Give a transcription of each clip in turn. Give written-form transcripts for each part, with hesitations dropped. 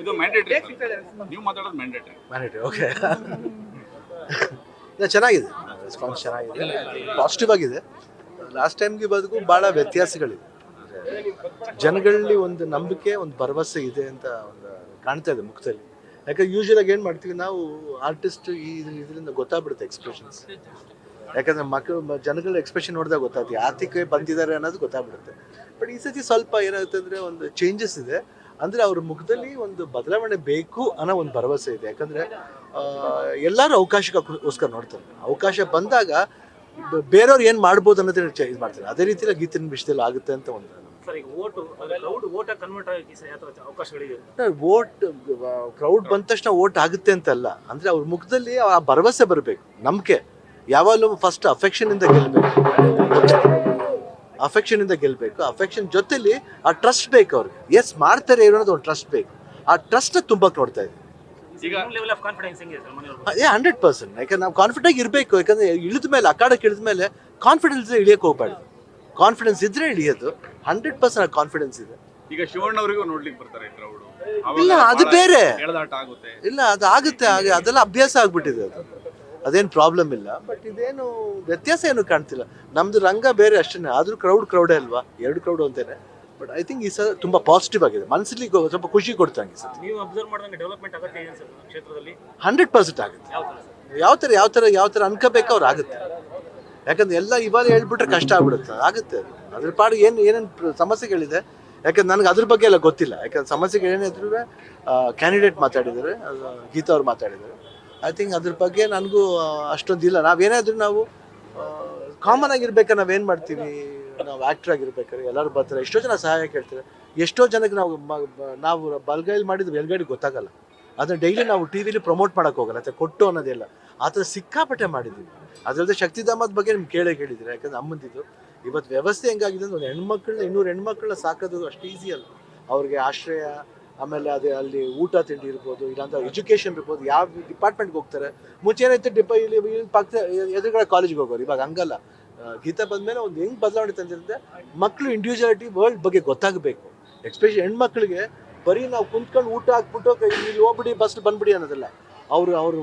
ಇದು ಮ್ಯಾಂಡೇಟರಿ, ನೀವು ಮಾತಾಡೋದು ಮ್ಯಾಂಡೇಟರಿ. ಓಕೆ. ಚೆನ್ನಾಗಿದೆ, ರೆಸ್ಪಾನ್ಸ್ ಚೆನ್ನಾಗಿದೆ, ಪಾಸಿಟಿವ್ ಆಗಿದೆ. ಲಾಸ್ಟ್ ಟೈಮ್ಗೆ ಬದುಕು ಭಾಳ ವ್ಯತ್ಯಾಸಗಳಿದೆ. ಜನಗಳಲ್ಲಿ ಒಂದು ನಂಬಿಕೆ, ಒಂದು ಭರವಸೆ ಇದೆ ಅಂತ ಒಂದು ಕಾಣ್ತಾ ಇದೆ ಮುಖದಲ್ಲಿ. ಯಾಕಂದ್ರೆ ಯೂಶುವಲಾಗಿ ಏನು ಮಾಡ್ತೀವಿ ನಾವು, ಆರ್ಟಿಸ್ಟ್ ಇದರಿಂದ ಗೊತ್ತಾಗ್ಬಿಡುತ್ತೆ ಎಕ್ಸ್ಪ್ರೆಷನ್ಸ್. ಯಾಕಂದರೆ ಜನಗಳ ಎಕ್ಸ್ಪ್ರೆಷನ್ ನೋಡಿದಾಗ ಗೊತ್ತಾಗ್ತದೆ ಆರ್ಥಿಕ ಬಂದಿದ್ದಾರೆ ಅನ್ನೋದು ಗೊತ್ತಾಗ್ಬಿಡುತ್ತೆ. ಬಟ್ ಈ ಸತಿ ಸ್ವಲ್ಪ ಏನಾಗುತ್ತೆ ಅಂದರೆ ಒಂದು ಚೇಂಜಸ್ ಇದೆ. ಅಂದರೆ ಅವ್ರ ಮುಖದಲ್ಲಿ ಒಂದು ಬದಲಾವಣೆ ಬೇಕು ಅನ್ನೋ ಒಂದು ಭರವಸೆ ಇದೆ. ಯಾಕಂದರೆ ಎಲ್ಲರೂ ಅವಕಾಶಕ್ಕೋಸ್ಕರ ನೋಡ್ತಾರೆ. ಅವಕಾಶ ಬಂದಾಗ ಬೇರೆಯವ್ರು ಏನು ಮಾಡ್ಬೋದು ಅನ್ನೋದನ್ನ ಇದು ಮಾಡ್ತಾರೆ. ಅದೇ ರೀತಿಯಲ್ಲಿ ಗೀತಿನ ವಿಷಯದಲ್ಲಿ ಆಗುತ್ತೆ ಅಂತ ಒಂದು ಕ್ರೌಡ್ ಬಂದ ತಕ್ಷಣ ಓಟ್ ಆಗುತ್ತೆ ಅಂತಲ್ಲ. ಅಂದರೆ ಅವ್ರ ಮುಖದಲ್ಲಿ ಆ ಭರವಸೆ ಬರಬೇಕು, ನಂಬಿಕೆ. ಯಾವಾಗಲೂ ಫಸ್ಟ್ ಅಫೆಕ್ಷನ್ ಇಂದ ಗೆಲ್ಲಬೇಕು. ಅಫೆಕ್ಷನ್ ಜೊತೆಲಿ ಆ ಟ್ರಸ್ಟ್ ಬೇಕು ಅವ್ರಿಗೆ. ಎಸ್ ಮಾಡ್ತಾರೆ ಅನ್ನೋದು ಒಂದು ಟ್ರಸ್ಟ್ ಬೇಕು. ಆ ಟ್ರಸ್ಟ್ ತುಂಬಕ್ಕೆ ನೋಡ್ತಾ ಇದ್ದೀವಿ. 100%. ಯಾಕಂದ್ರೆ ನಾವು ಕಾನ್ಫಿಡೆಂಟ್ ಆಗಿ ಇರಬೇಕು. ಯಾಕಂದ್ರೆ ಇಳಿದ ಮೇಲೆ, ಅಖಾಡಕ್ಕೆ ಇಳಿದ ಮೇಲೆ ಕಾನ್ಫಿಡೆನ್ಸ್ ಇಳಿಯಕ್ಕೆ ಹೋಗ್ಬಾರ್ದು. ಕಾನ್ಫಿಡೆನ್ಸ್ ಇದ್ರೆ ಇಳಿಯೋದು. 100% ಕಾನ್ಫಿಡೆನ್ಸ್ ಇದೆ. ಈಗ ಶಿವಣ್ಣ ಅವರಿಗೂ ನೋಡ್ಲಿಕ್ಕೆ ಬರ್ತಾರೆ ಕ್ರೌಡ್. ಇಲ್ಲ, ಅದು ಬೇರೆ. ಇಲ್ಲ, ಅದು ಆಗುತ್ತೆ. ಅದೆಲ್ಲ ಅಭ್ಯಾಸ ಆಗ್ಬಿಟ್ಟಿದೆ. ಅದೇನು ಪ್ರಾಬ್ಲಮ್ ಇಲ್ಲ. ಬಟ್ ಇದೇನು ವ್ಯತ್ಯಾಸ ಏನು ಕಾಣ್ತಿಲ್ಲ. ನಮ್ದು ರಂಗ ಬೇರೆ ಅಷ್ಟೇ. ಆದ್ರೂ ಕ್ರೌಡೇ ಅಲ್ವಾ, ಎರಡು ಕ್ರೌಡ್ ಅಂತೇನೆ. ಬಟ್ ಐ ಥಿಂಕ್ ಈ ಸಲ ತುಂಬಾ ಪಾಸಿಟಿವ್ ಆಗಿದೆ. ಮನಸ್ಸಲ್ಲಿ ಸ್ವಲ್ಪ ಖುಷಿ ಕೊಡ್ತಂಗೆ ಈ ಸಲ. 100% ಆಗುತ್ತೆ. ಯಾವ ಥರ ಅನ್ಕೋಬೇಕು ಅವ್ರು ಆಗುತ್ತೆ. ಯಾಕಂದ್ರೆ ಎಲ್ಲ ಇವಾಗ ಹೇಳ್ಬಿಟ್ರೆ ಕಷ್ಟ ಆಗ್ಬಿಡುತ್ತೆ. ಆಗುತ್ತೆ. ಅದ್ರ ಪಾಡು ಏನೇನು ಸಮಸ್ಯೆಗಳಿದೆ. ಯಾಕಂದ್ರೆ ನನಗೆ ಅದ್ರ ಬಗ್ಗೆ ಎಲ್ಲ ಗೊತ್ತಿಲ್ಲ. ಯಾಕಂದ್ರೆ ಸಮಸ್ಯೆಗಳು ಏನಿದ್ರು ಕ್ಯಾಂಡಿಡೇಟ್ ಮಾತಾಡಿದ್ದಾರೆ, ಗೀತಾ ಅವ್ರು ಮಾತಾಡಿದ್ದಾರೆ. ಐ ಥಿಂಕ್ ಅದ್ರ ಬಗ್ಗೆ ನನಗೂ ಅಷ್ಟೊಂದಿಲ್ಲ. ನಾವೇನಾದ್ರೂ ನಾವು ಕಾಮನ್ ಆಗಿರ್ಬೇಕಾದ್ರೆ ನಾವೇನು ಮಾಡ್ತೀವಿ, ನಾವು ಆ್ಯಕ್ಟ್ರ್ ಆಗಿರ್ಬೇಕಾದ್ರೆ ಎಲ್ಲರೂ ಬರ್ತಾರೆ. ಎಷ್ಟೋ ಜನ ಸಹಾಯ ಕೇಳ್ತಾರೆ. ಎಷ್ಟೋ ಜನಕ್ಕೆ ನಾವು ಬಲ್ಗೈಲಿ ಮಾಡಿದ್ದು ಎಲ್ಗಡೆಗೆ ಗೊತ್ತಾಗಲ್ಲ. ಅದನ್ನ ಡೈಲಿ ನಾವು ಟಿ ವಿಲಿ ಪ್ರಮೋಟ್ ಮಾಡೋಕೆ ಹೋಗಲ್ಲ. ಅಥವಾ ಕೊಟ್ಟು ಅನ್ನೋದಿಲ್ಲ. ಆ ಥರ ಸಿಕ್ಕಾಪಟ್ಟೆ ಮಾಡಿದ್ದೀವಿ. ಅದಲ್ಲದೆ ಶಕ್ತಿಧಾಮದ ಬಗ್ಗೆ ನಿಮ್ಗೆ ಕೇಳಿದ್ದೀರಾ. ಯಾಕಂದ್ರೆ ಅಮ್ಮಂದಿದ್ದು ಇವತ್ತು ವ್ಯವಸ್ಥೆ ಹೆಂಗಾಗಿದೆ ಅಂದ್ರೆ, ಒಂದು ಹೆಣ್ಮಕ್ಳನ್ನ 200 ಹೆಣ್ಮಕ್ಳನ್ನ ಸಾಕೋದು ಅಷ್ಟು ಈಸಿ ಅಲ್ಲ. ಅವ್ರಿಗೆ ಆಶ್ರಯ, ಆಮೇಲೆ ಅದೇ ಅಲ್ಲಿ ಊಟ ತಿಂಡಿ ಇರ್ಬೋದು, ಇಲ್ಲಾಂದ್ರೆ ಎಜುಕೇಷನ್ ಇರ್ಬೋದು. ಯಾವ ಡಿಪಾರ್ಟ್ಮೆಂಟ್ಗೆ ಹೋಗ್ತಾರೆ. ಮುಂಚೆ ಏನಾಯ್ತು, ಇಲ್ಲಿ ಪಕ್ಕ ಎದುರುಗಡೆ ಕಾಲೇಜ್ಗೆ ಹೋಗೋರು. ಇವಾಗ ಹಂಗಲ್ಲ. ಗೀತಾ ಬಂದಮೇಲೆ ಒಂದು ಹೆಂಗೆ ಬದಲಾವಣೆ ತಂದಿರುತ್ತೆ. ಮಕ್ಕಳು ಇಂಡಿವಿಜುವಾಲಿಟಿ ವರ್ಲ್ಡ್ ಬಗ್ಗೆ ಗೊತ್ತಾಗಬೇಕು. ಎಸ್ಪೆಷಲಿ ಹೆಣ್ಮಕ್ಳಿಗೆ ಬರೀ ನಾವು ಕುಂತ್ಕೊಂಡು ಊಟ ಹಾಕ್ಬಿಟ್ಟು ಇಲ್ಲಿ ಹೋಗ್ಬಿಡಿ, ಬಸ್ ಬಂದ್ಬಿಡಿ ಅನ್ನೋದಲ್ಲ. ಅವರು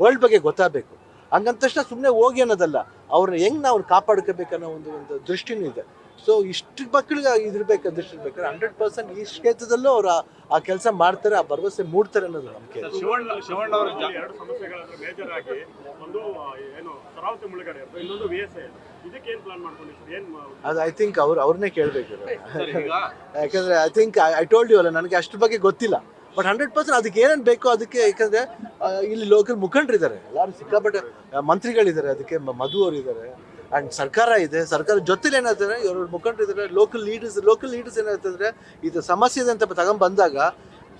ವರ್ಲ್ಡ್ ಬಗ್ಗೆ ಗೊತ್ತಾಗಬೇಕು. ಹಂಗಂದ ತಕ್ಷಣ ಸುಮ್ಮನೆ ಹೋಗಿ ಅನ್ನೋದಲ್ಲ. ಅವ್ರನ್ನ ಹೆಂಗೆ ನಾವು ಕಾಪಾಡ್ಕೋಬೇಕನ್ನೋ ಒಂದು ದೃಷ್ಟಿನೂ ಇದೆ. ಸೊ ಇಷ್ಟು ಮಕ್ಕಳಿಗೆ ಇದಿರ್ಬೇಕು, ದೃಷ್ಟಿ ಇರ್ಬೇಕಾದ್ರೆ 100% ಈ ಕ್ಷೇತ್ರದಲ್ಲೂ ಅವ್ರು ಆ ಕೆಲಸ ಮಾಡ್ತಾರೆ, ಆ ಭರವಸೆ ಮೂಡ್ತಾರೆ ಅನ್ನೋದು ನಂಬಿಕೆ. ಶಿವಣ್ಣ ಅವರು ಎರಡು ಸಮಸ್ಯೆಗಳಾದ್ರೆ ಮೇಜರ್ ಆಗಿ ಒಂದು ಏನು ಸರಾವತಿ ಮುಳುಗಡೆ, ಇನ್ನೊಂದು VSA. ಇದಕ್ಕೆ ಏನು ಪ್ಲಾನ್ ಮಾಡ್ಕೊಂಡಿದ್ದೀರಿ? ಅದು ಐ ಥಿಂಕ್ ಅವ್ರನ್ನೇ ಕೇಳಬೇಕು. ಯಾಕಂದ್ರೆ I think I told you ಅಲ್ಲ, ನನಗೆ ಅಷ್ಟ್ರ ಬಗ್ಗೆ ಗೊತ್ತಿಲ್ಲ. ಬಟ್ 100% ಅದಕ್ಕೆ ಏನೇನು ಬೇಕೋ ಅದಕ್ಕೆ. ಯಾಕಂದರೆ ಇಲ್ಲಿ ಲೋಕಲ್ ಮುಖಂಡರಿದ್ದಾರೆ, ಎಲ್ಲರೂ ಸಿಕ್ಕಾಪಟ್ಟೆ ಮಂತ್ರಿಗಳಿದ್ದಾರೆ, ಅದಕ್ಕೆ ಮಧು ಅವರು ಇದ್ದಾರೆ, ಆ್ಯಂಡ್ ಸರ್ಕಾರ ಇದೆ. ಸರ್ಕಾರ ಜೊತೆಲಿ ಏನಾಗ್ತದೆ, ಇವರು ಮುಖಂಡರಿದ್ದಾರೆ, ಲೋಕಲ್ ಲೀಡರ್ಸ್ ಏನಾಗ್ತಂದ್ರೆ ಇದು ಸಮಸ್ಯೆ ಇದೆ ಅಂತ ಬಂದಾಗ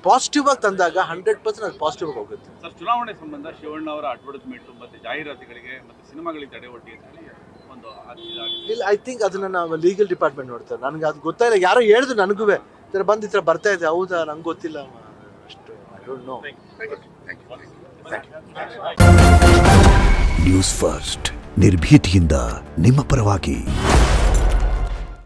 ಪಾಸಿಟಿವ್ ಆಗಿ ತಂದಾಗ 100% ಅದು ಪಾಸಿಟಿವ್ ಆಗಿ ಹೋಗುತ್ತೆ. ಸರ್, ಚುನಾವಣೆ ಸಂಬಂಧ ಶಿವಣ್ಣ ಅವರ ಅಡ್ವರ್ಟೈಸ್ಮೆಂಟ್ ಮತ್ತು ಜಾಹೀರಾತುಗಳಿಗೆ ಮತ್ತು ಸಿನಿಮಾಗಳಿಗೆ ತಡೆ ಒಡ್ಡಿ ಅಂತ ಹೇಳಿ ಒಂದು ಇಲ್ಲ, ಐ ಥಿಂಕ್ ಅದನ್ನ ನಾವು ಲೀಗಲ್ ಡಿಪಾರ್ಟ್ಮೆಂಟ್ ನೋಡ್ತಾರೆ. ನನಗೆ ಅದು ಗೊತ್ತಾಯಿಲ್ಲ. ಯಾರೋ ಹೇಳಿದ್ರು ನನಗೂ ಈ ಥರ ಬರ್ತಾ ಇದೆ. ಹೌದಾ, ನಂಗೆ ಗೊತ್ತಿಲ್ಲ ಅಷ್ಟು. I don't know. News first, ನಿರ್ಭೀತಿಯಿಂದ ನಿಮ್ಮ ಪರವಾಗಿ.